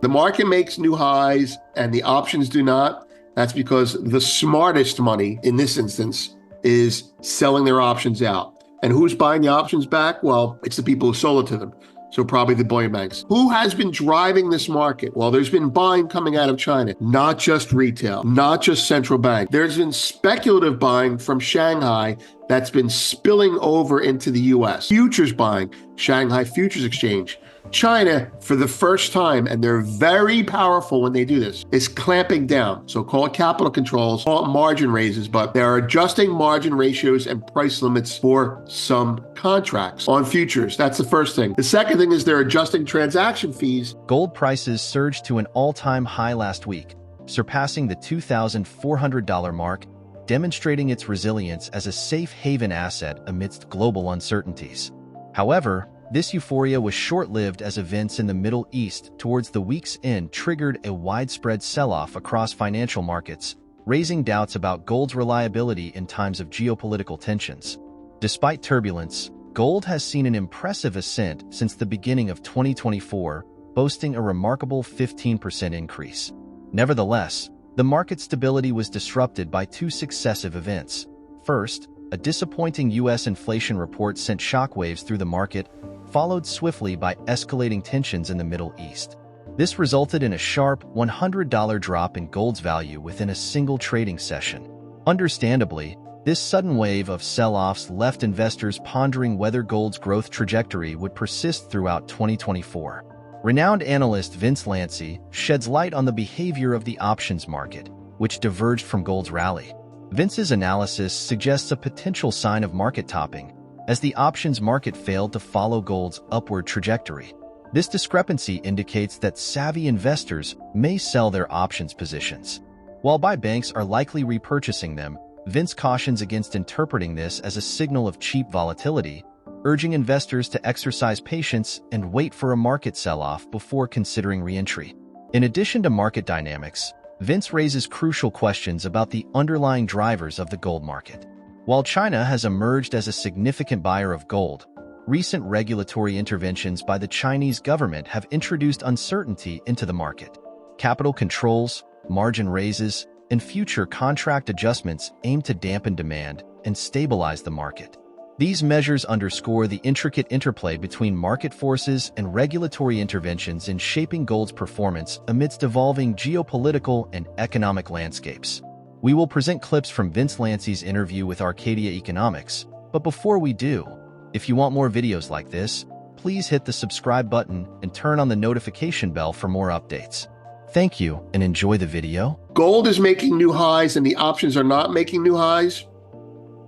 The market makes new highs and the options do not. That's because the smartest money in this instance is selling their options out. And who's buying the options back? Well, it's the people who sold it to them. So probably the bullion banks. Who has been driving this market? Well, there's been buying coming out of China, not just retail, not just central bank. There's been speculative buying from Shanghai that's been spilling over into the US. Futures buying, Shanghai Futures Exchange. China, for the first time, and they're very powerful when they do this, is clamping down. So call it capital controls, call it margin raises, but they're adjusting margin ratios and price limits for some contracts on futures. That's the first thing. The second thing is they're adjusting transaction fees. Gold prices surged to an all-time high last week, surpassing the $2,400 mark, demonstrating its resilience as a safe haven asset amidst global uncertainties. However, this euphoria was short-lived as events in the Middle East towards the week's end triggered a widespread sell-off across financial markets, raising doubts about gold's reliability in times of geopolitical tensions. Despite turbulence, gold has seen an impressive ascent since the beginning of 2024, boasting a remarkable 15% increase. Nevertheless, the market stability was disrupted by two successive events. First, a disappointing U.S. inflation report sent shockwaves through the market, followed swiftly by escalating tensions in the Middle East. This resulted in a sharp $100 drop in gold's value within a single trading session. Understandably, this sudden wave of sell-offs left investors pondering whether gold's growth trajectory would persist throughout 2024. Renowned analyst Vince Lanci sheds light on the behavior of the options market, which diverged from gold's rally. Vince's analysis suggests a potential sign of market topping, as the options market failed to follow gold's upward trajectory. This discrepancy indicates that savvy investors may sell their options positions. While buy banks are likely repurchasing them, Vince cautions against interpreting this as a signal of cheap volatility, urging investors to exercise patience and wait for a market sell-off before considering re-entry. In addition to market dynamics, Vince raises crucial questions about the underlying drivers of the gold market. While China has emerged as a significant buyer of gold, recent regulatory interventions by the Chinese government have introduced uncertainty into the market. Capital controls, margin raises, and future contract adjustments aim to dampen demand and stabilize the market. These measures underscore the intricate interplay between market forces and regulatory interventions in shaping gold's performance amidst evolving geopolitical and economic landscapes. We will present clips from Vince Lanci's interview with Arcadia Economics, but before we do, if you want more videos like this, please hit the subscribe button and turn on the notification bell for more updates. Thank you and enjoy the video. Gold is making new highs and the options are not making new highs.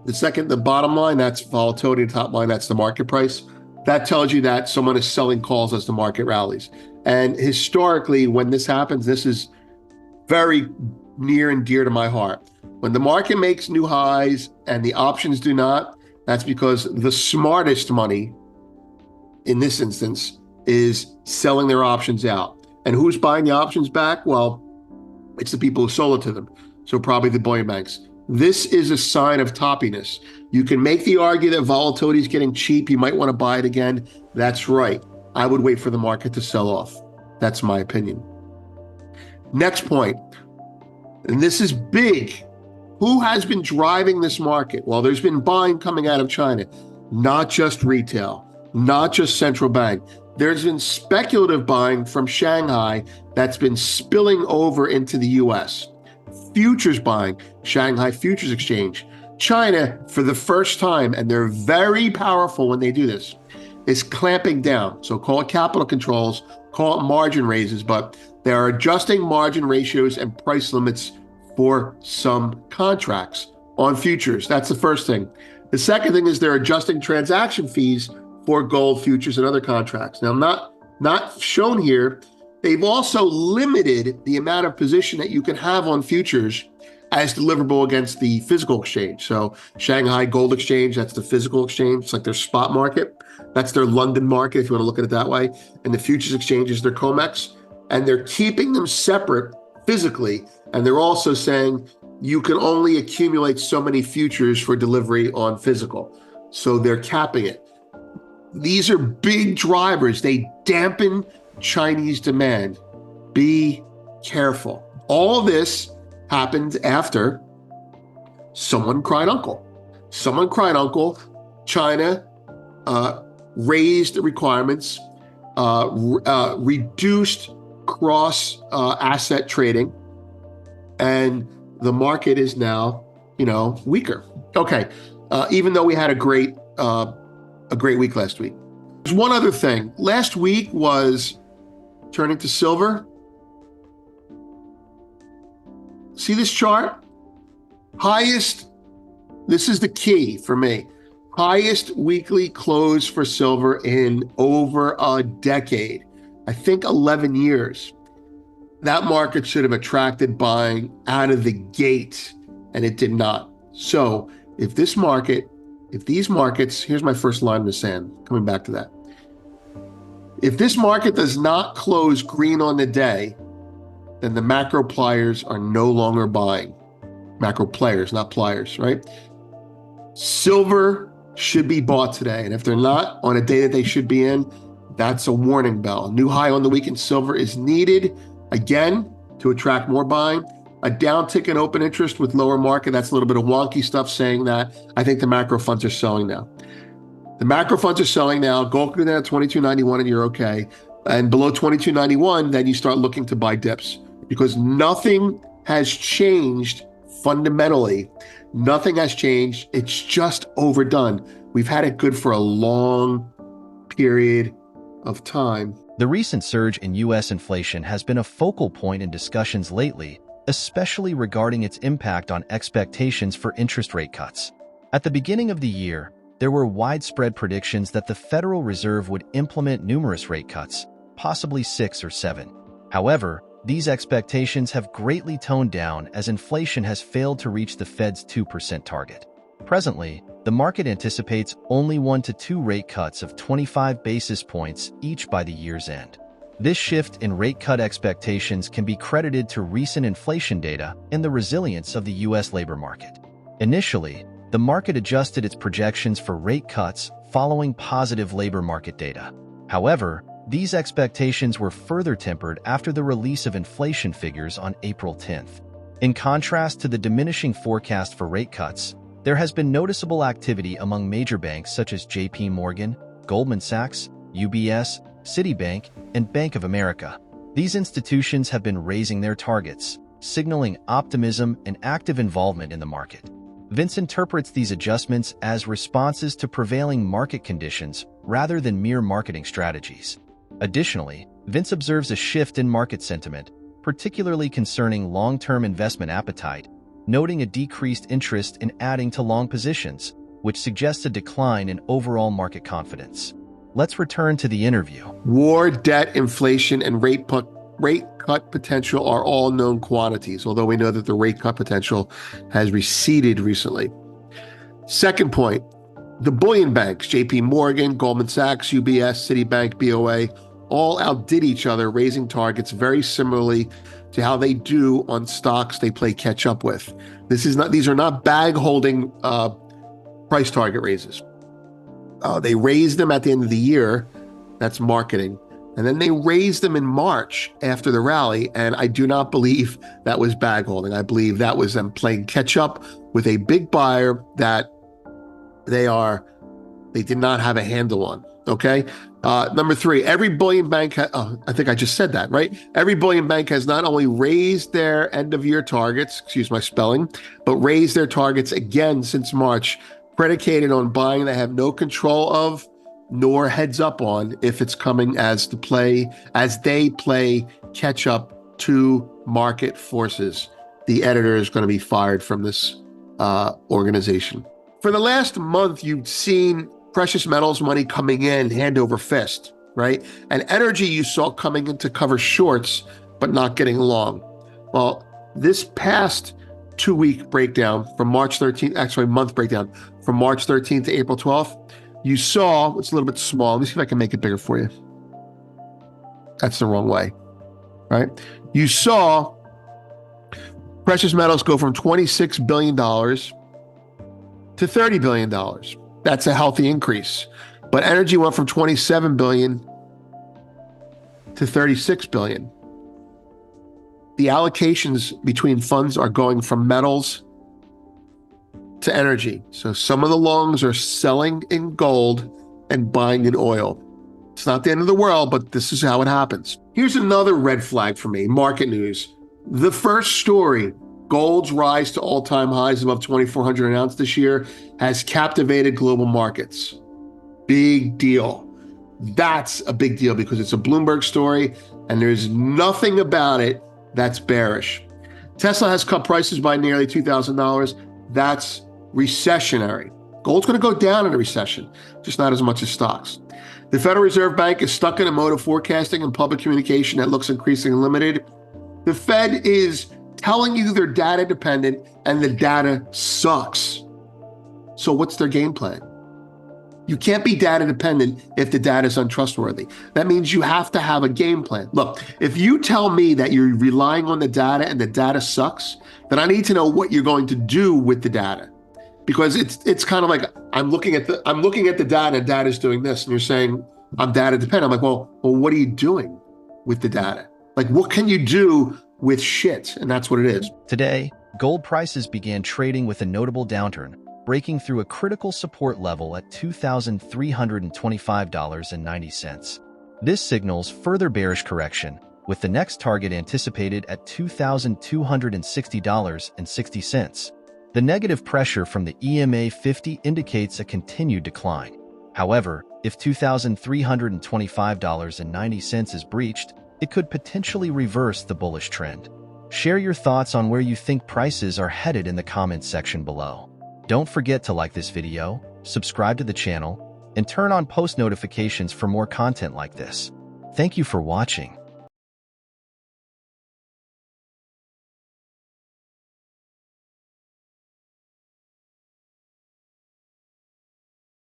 The bottom line, that's volatility. The top line, that's the market price. That tells you that someone is selling calls as the market rallies. And historically, when this happens, this is very near and dear to my heart. When the market makes new highs and the options do not, that's because the smartest money in this instance is selling their options out. And who's buying the options back? Well, it's the people who sold it to them. So probably the bullion banks. This is a sign of toppiness. You can make the argument that volatility is getting cheap. You might want to buy it again. That's right. I would wait for the market to sell off. That's my opinion. Next point, and this is big. Who has been driving this market? Well, there's been buying coming out of China, not just retail, not just central bank. There's been speculative buying from Shanghai that's been spilling over into the US. Futures buying, Shanghai Futures Exchange. China, for the first time, and they're very powerful when they do this, is clamping down. So call it capital controls, call it margin raises, but they are adjusting margin ratios and price limits for some contracts on futures. That's the first thing. The second thing is they're adjusting transaction fees for gold futures and other contracts. Now, not shown here, they've also limited the amount of position that you can have on futures as deliverable against the physical exchange. So Shanghai Gold Exchange, that's the physical exchange. It's like their spot market. That's their London market, if you want to look at it that way. And the futures exchange is their COMEX. And they're keeping them separate physically. And they're also saying you can only accumulate so many futures for delivery on physical. So they're capping it. These are big drivers. They dampen Chinese demand. Be careful. All this happened after someone cried uncle. Someone cried uncle. China raised the requirements, reduced cross asset trading, and the market is now, weaker. Okay, even though we had a great week last week. There's one other thing. Last week was turning to silver. See this chart? Highest, this is the key for me. Highest weekly close for silver in over a decade. I think 11 years. That market should have attracted buying out of the gate, and it did not. So if these markets, here's my first line in the sand, coming back to that. If this market does not close green on the day, then the macro players are no longer buying. Macro players, not pliers, right? Silver should be bought today. And if they're not on a day that they should be in, that's a warning bell. A new high on the week in silver is needed, again, to attract more buying. A downtick in open interest with lower market, that's a little bit of wonky stuff saying that. I think the macro funds are selling now. The macro funds are selling now. Gold could go down at 22.91 and you're okay. And below 22.91, then you start looking to buy dips because nothing has changed fundamentally. Nothing has changed. It's just overdone. We've had it good for a long period of time. The recent surge in U.S. inflation has been a focal point in discussions lately, especially regarding its impact on expectations for interest rate cuts. At the beginning of the year, there were widespread predictions that the Federal Reserve would implement numerous rate cuts, possibly 6 or 7. However, these expectations have greatly toned down as inflation has failed to reach the Fed's 2% target. Presently, the market anticipates only 1 to 2 rate cuts of 25 basis points each by the year's end. This shift in rate cut expectations can be credited to recent inflation data and the resilience of the U.S. labor market. Initially, the market adjusted its projections for rate cuts following positive labor market data. However, these expectations were further tempered after the release of inflation figures on April 10th. In contrast to the diminishing forecast for rate cuts, there has been noticeable activity among major banks such as JP Morgan, Goldman Sachs, UBS, Citibank, and Bank of America. These institutions have been raising their targets, signaling optimism and active involvement in the market. Vince interprets these adjustments as responses to prevailing market conditions rather than mere marketing strategies. Additionally, Vince observes a shift in market sentiment, particularly concerning long-term investment appetite, noting a decreased interest in adding to long positions, which suggests a decline in overall market confidence. Let's return to the interview. War, debt, inflation, and rate cut potential are all known quantities, although we know that the rate cut potential has receded recently. Second point, the bullion banks, JP Morgan, Goldman Sachs, UBS, Citibank, BOA, all outdid each other, raising targets very similarly to how they do on stocks they play catch up with. These are not bag holding price target raises. They raised them at the end of the year. That's marketing. And then they raised them in March after the rally. And I do not believe that was bag holding. I believe that was them playing catch up with a big buyer that they did not have a handle on. Okay. Number 3, every bullion bank, I think I just said that, right? Every bullion bank has not only raised their end of year targets, excuse my spelling, but raised their targets again since March, predicated on buying they have no control of nor heads up on if it's coming as they play catch up to market forces. The editor is going to be fired from this organization. For the last month, you've seen precious metals money coming in hand over fist, right? And energy you saw coming in to cover shorts, but not getting long. Well, this past 2-week breakdown from March 13th, actually month breakdown from March 13th to April 12th, you saw, it's a little bit small. Let me see if I can make it bigger for you. That's the wrong way, right? You saw precious metals go from $26 billion to $30 billion. That's a healthy increase. But energy went from 27 billion to 36 billion. the allocations between funds are going from metals to energy. So some of the longs are selling in gold and buying in oil. It's not the end of the world, but this is how it happens. Here's another red flag for me, market news. The first story, gold's rise to all-time highs above 2,400 an ounce this year has captivated global markets. Big deal. That's a big deal because it's a Bloomberg story and there's nothing about it that's bearish. Tesla has cut prices by nearly $2,000. That's recessionary. Gold's going to go down in a recession, just not as much as stocks. The Federal Reserve Bank is stuck in a mode of forecasting and public communication that looks increasingly limited. The Fed is telling you they're data dependent and the data sucks. So what's their game plan? You can't be data dependent if the data is untrustworthy. That means you have to have a game plan. Look, if you tell me that you're relying on the data and the data sucks, then I need to know what you're going to do with the data. Because it's kind of like I'm looking at the data and data's doing this and you're saying I'm data dependent. I'm like, well, what are you doing with the data? Like, what can you do with shit? And that's what it is. Today, gold prices began trading with a notable downturn, breaking through a critical support level at $2,325.90. This signals further bearish correction, with the next target anticipated at $2,260.60. The negative pressure from the EMA 50 indicates a continued decline. However, if $2,325.90 is breached, it could potentially reverse the bullish trend. Share your thoughts on where you think prices are headed in the comments section below. Don't forget to like this video, subscribe to the channel, and turn on post notifications for more content like this. Thank you for watching.